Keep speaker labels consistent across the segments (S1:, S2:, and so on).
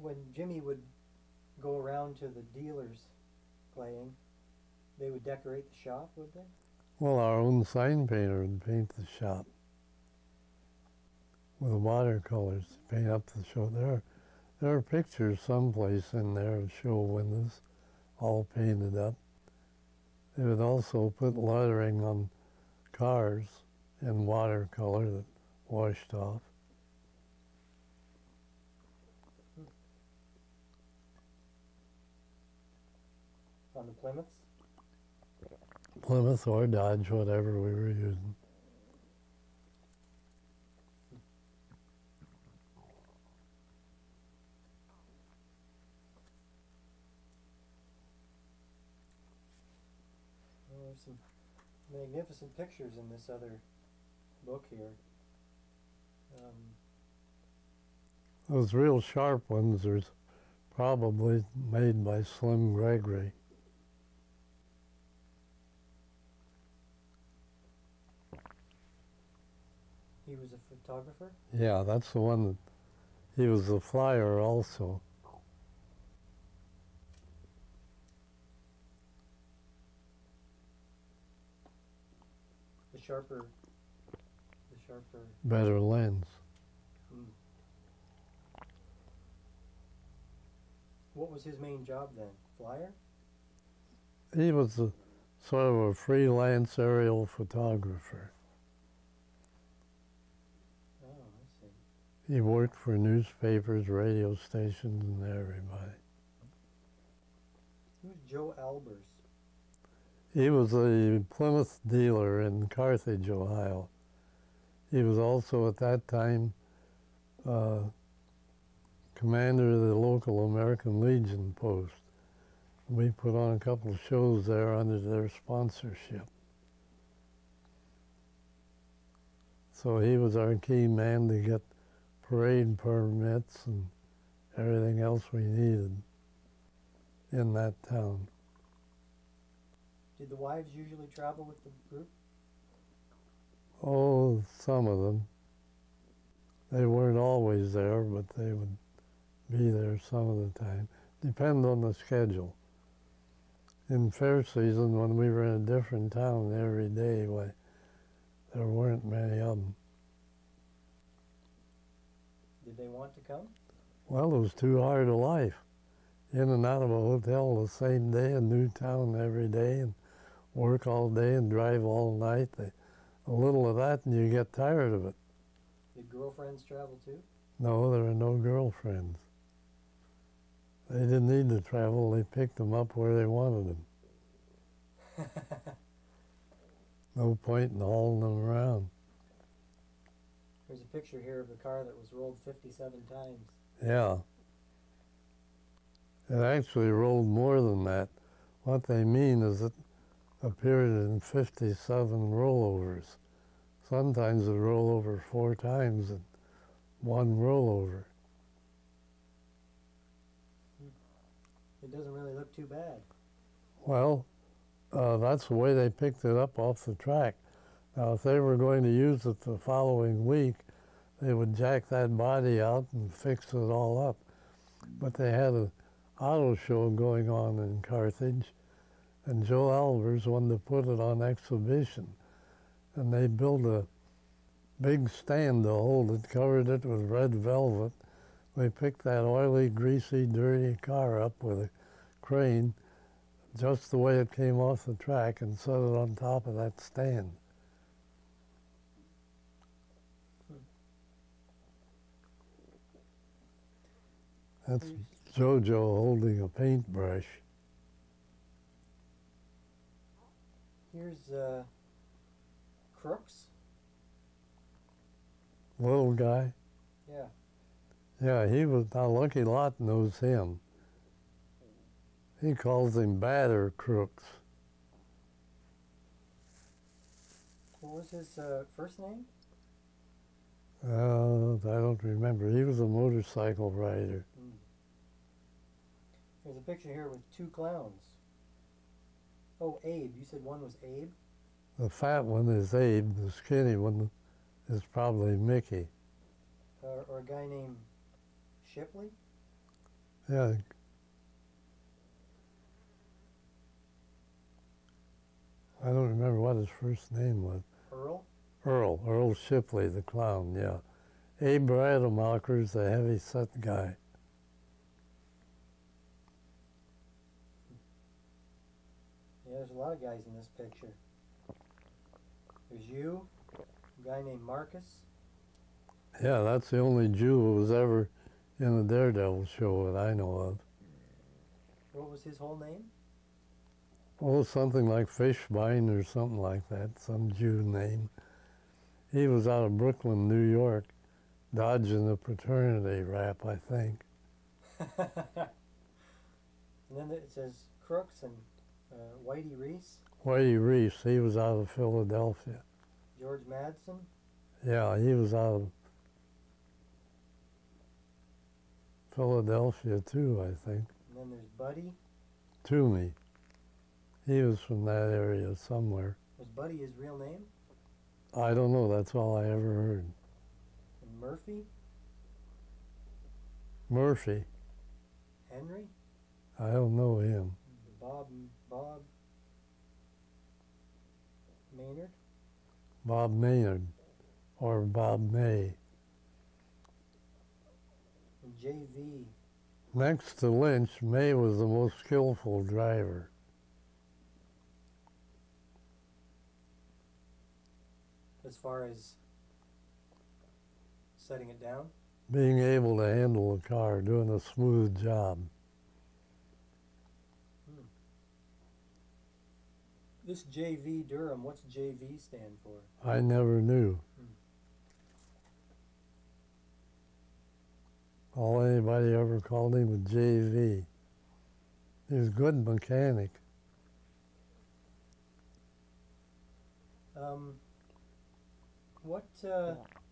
S1: when Jimmy would go around to the dealers playing, they would decorate the shop, would they?
S2: Well, our own sign painter would paint the shop with watercolors to paint up the show. There are pictures someplace in there of show windows, all painted up. They would also put lettering on cars in watercolor that washed off.
S1: On the Plymouths?
S2: Plymouth or Dodge, whatever we were using.
S1: Well, there's some magnificent pictures in this other book here.
S2: Those real sharp ones are probably made by Slim Gregory.
S1: He was a photographer?
S2: Yeah, that's the one that he was a flyer also.
S1: The sharper.
S2: Better lens.
S1: What was his main job then? Flyer?
S2: He was a sort of a freelance aerial photographer.
S1: Oh, I see.
S2: He worked for newspapers, radio stations, and everybody.
S1: Who's Joe Albers?
S2: He was a Plymouth dealer in Carthage, Ohio. He was also at that time commander of the local American Legion post. We put on a couple of shows there under their sponsorship. So he was our key man to get parade permits and everything else we needed in that town.
S1: Did the wives usually travel with the group?
S2: Oh, some of them. They weren't always there, but they would be there some of the time. Depend on the schedule. In fair season, when we were in a different town every day, why, there weren't many of them.
S1: Did they want to come?
S2: Well, it was too hard a life. In and out of a hotel the same day, a new town every day, and work all day and drive all night. A little of that and you get tired of it.
S1: Did girlfriends travel too?
S2: No, there were no girlfriends. They didn't need to travel. They picked them up where they wanted them. No point in hauling them around.
S1: There's a picture here of the car that was rolled 57 times.
S2: Yeah. It actually rolled more than that. What they mean is it appeared in 57 rollovers. Sometimes it rolled over 4 times in one rollover.
S1: It doesn't really look too bad.
S2: Well, that's the way they picked it up off the track. Now, if they were going to use it the following week, they would jack that body out and fix it all up. But they had an auto show going on in Carthage, and Joe Albers wanted to put it on exhibition. And they built a big stand to hold it, covered it with red velvet. We picked that oily, greasy, dirty car up with a crane, just the way it came off the track, and set it on top of that stand. That's JoJo holding a paintbrush.
S1: Here's Crooks.
S2: Little guy.
S1: Yeah.
S2: Yeah, he was, now Lucky Lot knows him. He calls him Batter Crooks.
S1: What was his first name?
S2: I don't remember. He was a motorcycle rider.
S1: There's a picture here with 2 clowns. Oh, Abe. You said one was Abe?
S2: The fat one is Abe. The skinny one is probably Mickey.
S1: Or a guy named Shipley?
S2: Yeah. I don't remember what his first name was.
S1: Earl?
S2: Earl Shipley, the clown, yeah. Abe Rademacher's the heavy-set guy.
S1: Yeah, there's a lot of guys in this picture. There's you, a guy named Marcus.
S2: Yeah, that's the only Jew who was ever in a Daredevil show that I know of.
S1: What was his whole name?
S2: Oh, something like Fishbein or something like that, some Jew name. He was out of Brooklyn, New York, dodging the fraternity rap, I think.
S1: And then it says Crooks and Whitey Reese.
S2: Whitey Reese, he was out of Philadelphia.
S1: George Madsen.
S2: Yeah, he was out of Philadelphia too, I think.
S1: And then there's Buddy.
S2: Toomey. He was from that area somewhere.
S1: Was Buddy his real name?
S2: I don't know, that's all I ever heard.
S1: And Murphy.
S2: Murphy,
S1: Henry.
S2: I don't know him.
S1: Bob Maynard.
S2: Bob Maynard, or Bob May.
S1: And J.V.
S2: Next to Lynch, May was the most skillful driver.
S1: As far as setting it down.
S2: Being able to handle a car, doing a smooth job.
S1: This J.V. Durham, what's J.V. stand for?
S2: I never knew. All anybody ever called him was J.V. He was a good mechanic.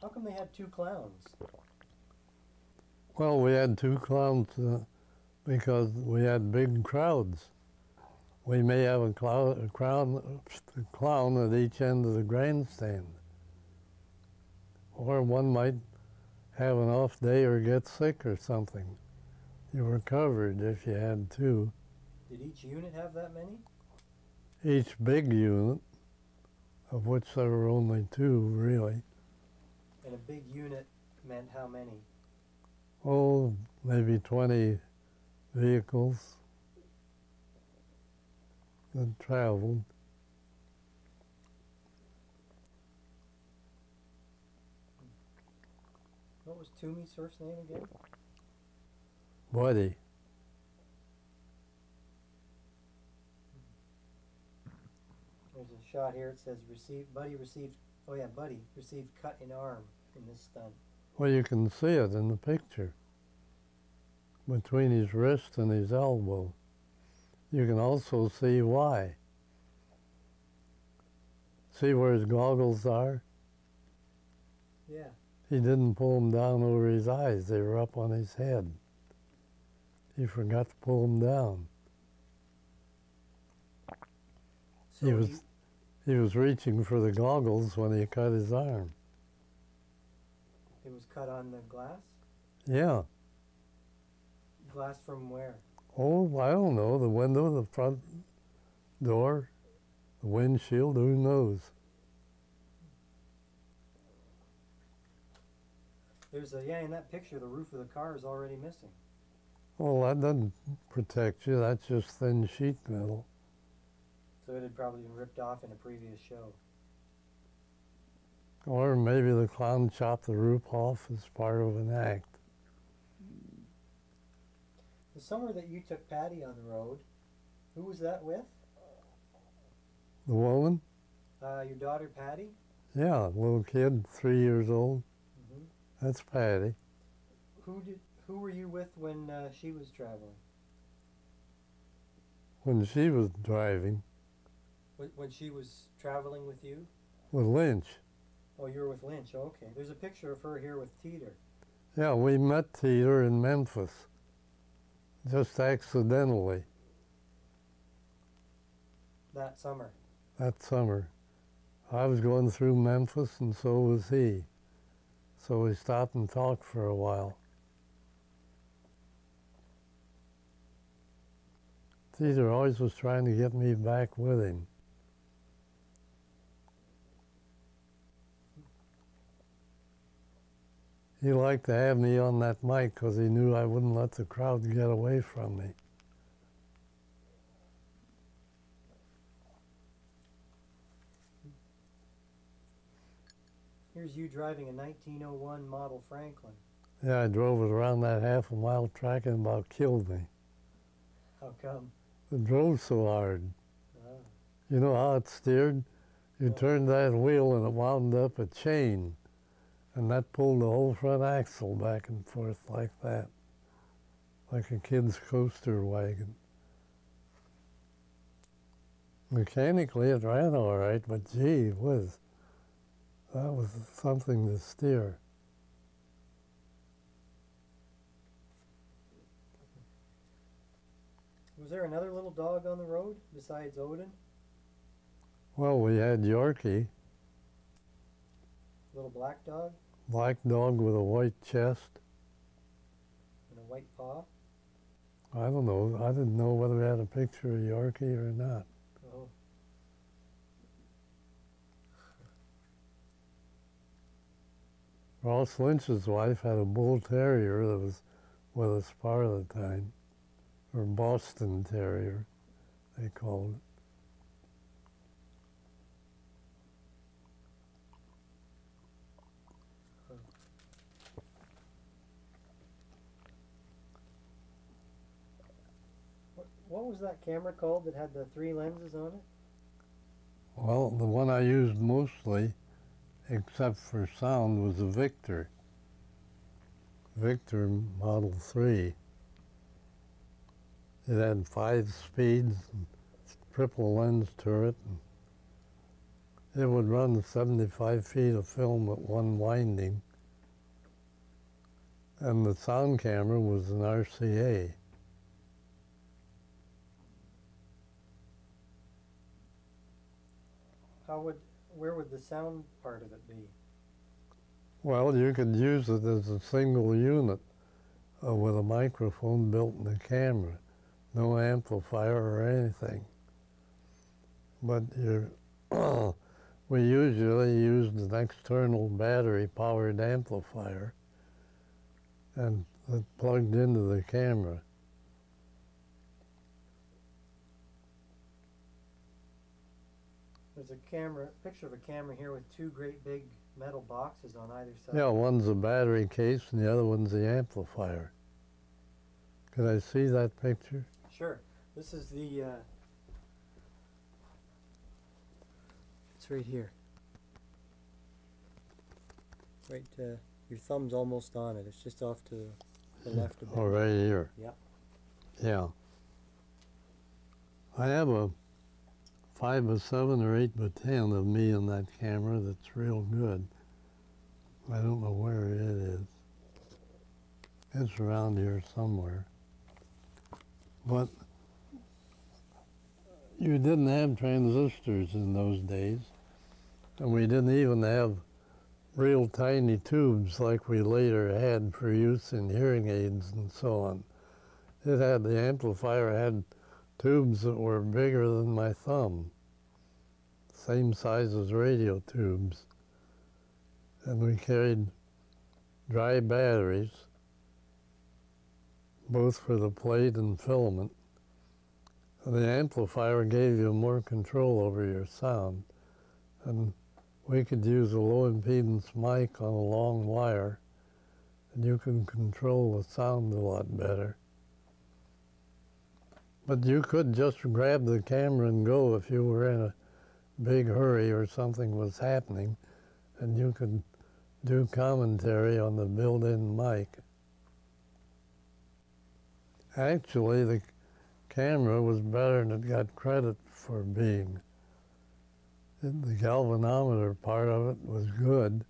S1: How come they had two clowns?
S2: Well, we had two clowns because we had big crowds. We may have a clown at each end of the grandstand. Or one might have an off day or get sick or something. You were covered if you had two.
S1: Did each unit have that many?
S2: Each big unit, of which there were only two, really.
S1: And a big unit meant how many?
S2: Oh, maybe 20 vehicles that traveled.
S1: What was Toomey's first name again?
S2: Buddy.
S1: There's a shot here. It says Buddy received cut in arm in this stunt.
S2: Well, you can see it in the picture. Between his wrist and his elbow. You can also see why. See where his goggles are?
S1: Yeah.
S2: He didn't pull them down over his eyes. They were up on his head. He forgot to pull them down.
S1: So
S2: He was reaching for the goggles when he cut his arm.
S1: It was cut on the glass?
S2: Yeah.
S1: Glass from where?
S2: Oh, I don't know. The window, the front door, the windshield, who knows?
S1: In that picture, the roof of the car is already missing.
S2: Well, that doesn't protect you. That's just thin sheet metal.
S1: So it had probably been ripped off in a previous show.
S2: Or maybe the clown chopped the roof off as part of an act.
S1: The summer that you took Patty on the road, who was that with?
S2: The woman?
S1: Your daughter Patty?
S2: Yeah, little kid, 3 years old.
S1: Mm-hmm.
S2: That's Patty.
S1: Who were you with when she was traveling?
S2: When she was driving.
S1: When she was traveling with you?
S2: With Lynch.
S1: Oh, you were with Lynch. Oh, okay. There's a picture of her here with Teeter.
S2: Yeah, we met Teeter in Memphis. Just accidentally.
S1: That summer.
S2: That summer. I was going through Memphis and so was he. So we stopped and talked for a while. Teeter always was trying to get me back with him. He liked to have me on that mic because he knew I wouldn't let the crowd get away from me.
S1: Here's you driving a 1901 model Franklin.
S2: Yeah, I drove it around that half-a-mile track and about killed me.
S1: How come?
S2: It drove so hard.
S1: Oh.
S2: You know how it steered? You turned that wheel and it wound up a chain. And that pulled the whole front axle back and forth like that. Like a kid's coaster wagon. Mechanically it ran all right, but gee whiz, that was something to steer.
S1: Was there another little dog on the road besides Odin?
S2: Well, we had Yorkie,
S1: Little black dog
S2: black dog with a white chest.
S1: and a white paw?
S2: I don't know. I didn't know whether we had a picture of Yorkie or not.
S1: Oh.
S2: Ross Lynch's wife had a bull terrier that was with us part of the time, or Boston Terrier, they called it.
S1: What was that camera called that had the 3 lenses on it?
S2: Well, the one I used mostly, except for sound, was a Victor. Victor Model 3. It had 5 speeds, and triple lens turret. And it would run 75 feet of film at one winding. And the sound camera was an RCA.
S1: Where would the sound part of it be?
S2: Well, you could use it as a single unit with a microphone built in the camera. No amplifier or anything. But we usually used an external battery-powered amplifier and it plugged into the camera.
S1: There's a picture of a camera here with 2 great big metal boxes on either side.
S2: Yeah, one's a battery case and the other one's the amplifier. Could I see that picture?
S1: Sure. This is the, it's right here. Right, your thumb's almost on it. It's just off to the left a bit.
S2: Oh, right here.
S1: Yep.
S2: Yeah. I have a 5x7 or 8x10 of me in that camera that's real good. I don't know where it is. It's around here somewhere. But you didn't have transistors in those days, and we didn't even have real tiny tubes like we later had for use in hearing aids and so on. The amplifier had tubes that were bigger than my thumb, same size as radio tubes. And we carried dry batteries, both for the plate and filament. And the amplifier gave you more control over your sound. And we could use a low impedance mic on a long wire, and you can control the sound a lot better. But you could just grab the camera and go if you were in a big hurry or something was happening, and you could do commentary on the built-in mic. Actually, the camera was better than it got credit for being. The galvanometer part of it was good.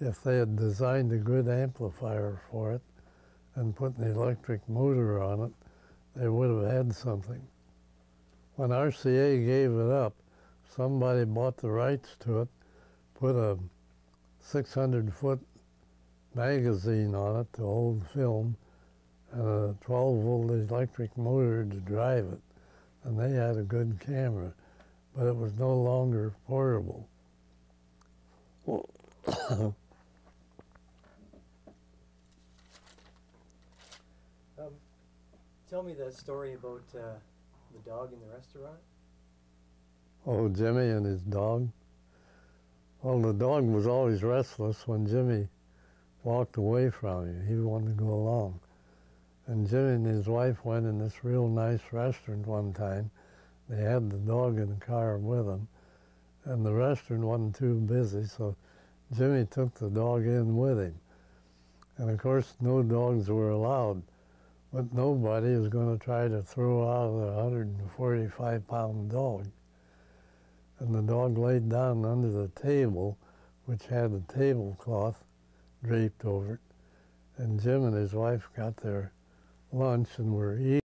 S2: If they had designed a good amplifier for it and put an electric motor on it, they would have had something. When RCA gave it up, somebody bought the rights to it, put a 600-foot magazine on it to hold film, and a 12-volt electric motor to drive it. And they had a good camera, but it was no longer portable. Well,
S1: Tell me that story about the dog in the restaurant.
S2: oh, Jimmy and his dog. Well, the dog was always restless when Jimmy walked away from him. He wanted to go along. And Jimmy and his wife went in this real nice restaurant one time. They had the dog in the car with them, and the restaurant wasn't too busy, so Jimmy took the dog in with him. And of course, no dogs were allowed, but nobody was going to try to throw out a 145-pound dog. And the dog laid down under the table, which had a tablecloth draped over it. And Jim and his wife got their lunch and were eating.